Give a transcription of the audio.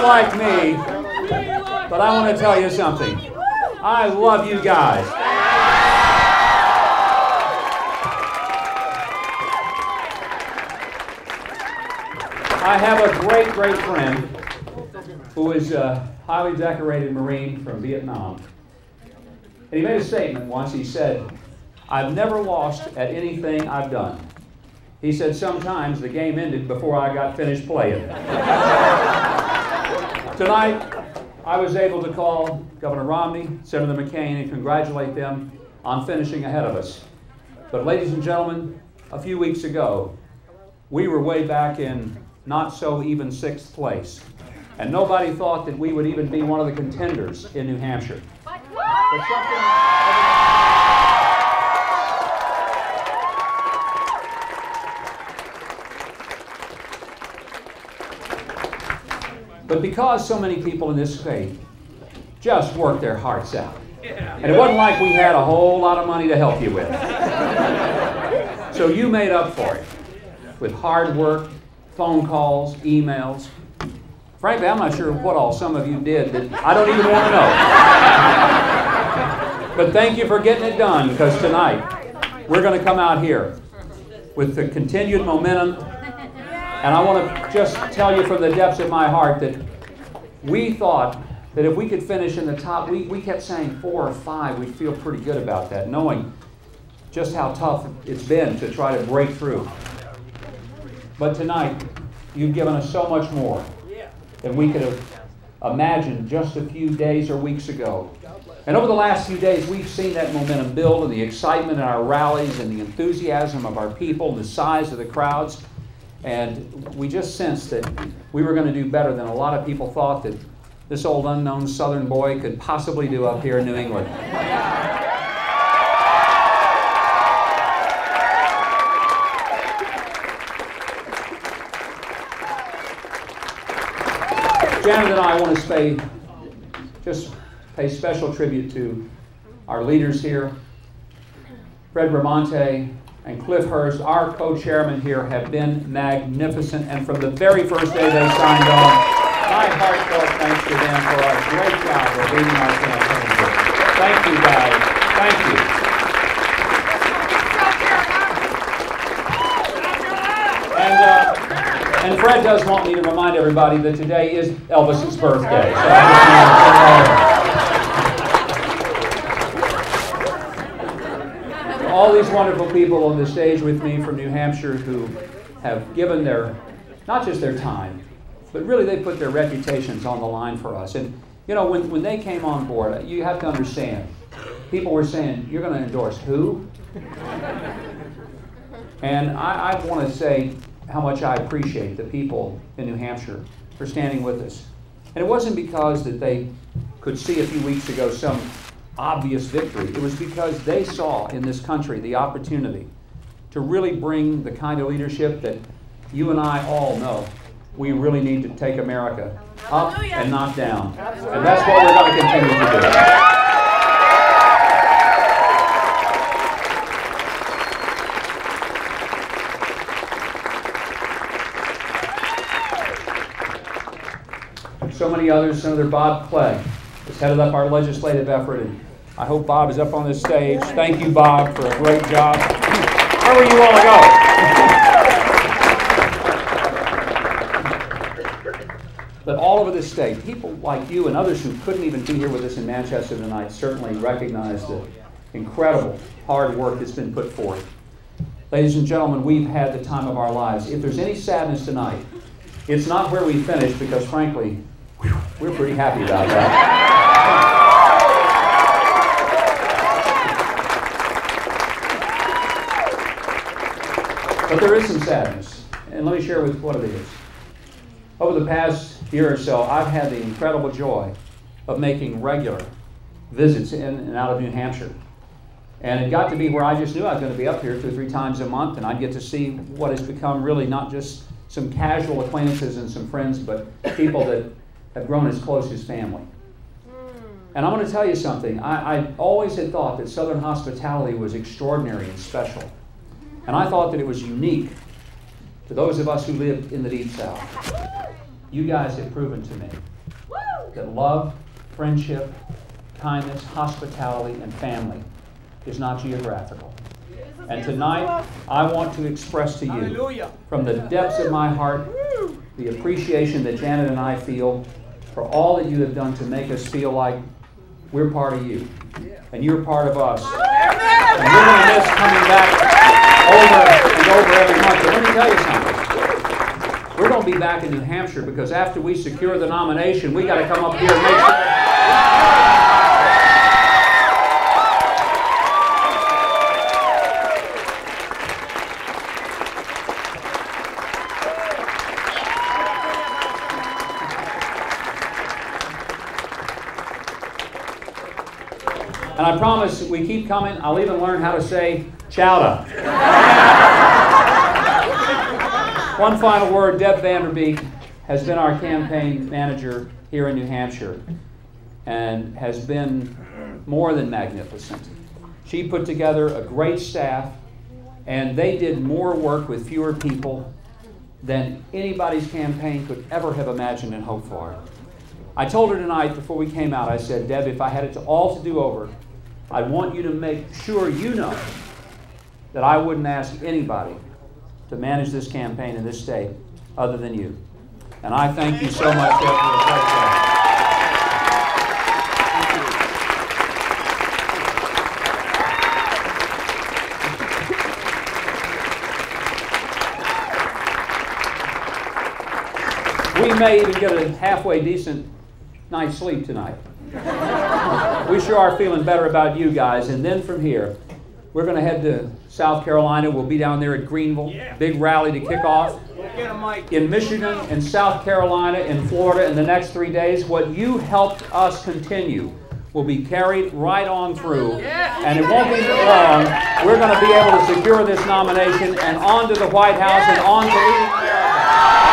like me, but I want to tell you something. I love you guys. I have a great, great friend who is a highly decorated Marine from Vietnam. And he made a statement once. He said, "I've never lost at anything I've done." He said, "Sometimes the game ended before I got finished playing." Tonight, I was able to call Governor Romney, Senator McCain, and congratulate them on finishing ahead of us. But ladies and gentlemen, a few weeks ago, we were way back in not so even 6th place. And nobody thought that we would even be one of the contenders in New Hampshire. But because so many people in this state just worked their hearts out, and it wasn't like we had a whole lot of money to help you with. So you made up for it with hard work, phone calls, emails. Frankly, I'm not sure what all some of you did that I don't even want to know. But thank you for getting it done, because tonight we're going to come out here with the continued momentum. And I want to just tell you from the depths of my heart that we thought that if we could finish in the top, we kept saying 4 or 5, we'd feel pretty good about that, knowing just how tough it's been to try to break through. But tonight, you've given us so much more than we could have imagined just a few days or weeks ago. And over the last few days, we've seen that momentum build, and the excitement in our rallies, and the enthusiasm of our people, and the size of the crowds. And we just sensed that we were going to do better than a lot of people thought that this old unknown Southern boy could possibly do up here in New England. Janet and I want to pay special tribute to our leaders here. Fred Ramonte and Cliff Hurst, our co-chairmen here, have been magnificent, and from the very first day they signed on, my heartfelt thanks to them for a great job of leading our campaign here. Thank you, guys. Thank you. And Fred does want me to remind everybody that today is Elvis's birthday. So all these wonderful people on the stage with me from New Hampshire who have given not just their time, but really they put their reputations on the line for us. And you know, when they came on board, you have to understand, people were saying, "You're going to endorse who?" And I want to say how much I appreciate the people in New Hampshire for standing with us. And it wasn't because that they could see a few weeks ago some obvious victory. It was because they saw in this country the opportunity to really bring the kind of leadership that you and I all know we really need to take America up and not down. And that's what we're going to continue to do. So many others. Senator Bob Clegg has headed up our legislative effort, and I hope Bob is up on this stage. Thank you, Bob, for a great job. Where were you all ago? But all over this state, people like you and others who couldn't even be here with us in Manchester tonight certainly recognize the incredible hard work that's been put forth. Ladies and gentlemen, we've had the time of our lives. If there's any sadness tonight, it's not where we finished, because frankly, we're pretty happy about that. But there is some sadness, and let me share with what it is. Over the past year or so, I've had the incredible joy of making regular visits in and out of New Hampshire. And it got to be where I just knew I was going to be up here 2 or 3 times a month, and I'd get to see what has become really not just some casual acquaintances and some friends, but people that have grown as close as family. And I'm going to tell you something. I always had thought that Southern hospitality was extraordinary and special. And I thought that it was unique to those of us who lived in the Deep South. You guys have proven to me that love, friendship, kindness, hospitality, and family is not geographical. And tonight, I want to express to you, from the depths of my heart, the appreciation that Janet and I feel for all that you have done to make us feel like we're part of you, and you're part of us. And we're going to miss coming back over and over every month. But let me tell you something. We're going to be back in New Hampshire, because after we secure the nomination, we got to come up here and make sure. And I promise, if we keep coming, I'll even learn how to say chowder. One final word. Deb Vanderbeek has been our campaign manager here in New Hampshire and has been more than magnificent. She put together a great staff, and they did more work with fewer people than anybody's campaign could ever have imagined and hoped for. I told her tonight before we came out, I said, Deb, if I had it all to do over, I want you to make sure you know that I wouldn't ask anybody to manage this campaign in this state other than you. And I thank you so much, Deb, for a great job. We may even get a halfway decent night's sleep tonight. We sure are feeling better about you guys. And then from here, we're going to head to South Carolina. We'll be down there at Greenville. Big rally to kick off. In Michigan, in South Carolina, in Florida, in the next 3 days. What you helped us continue will be carried right on through. And it won't be long. We're going to be able to secure this nomination and on to the White House and on to leading America.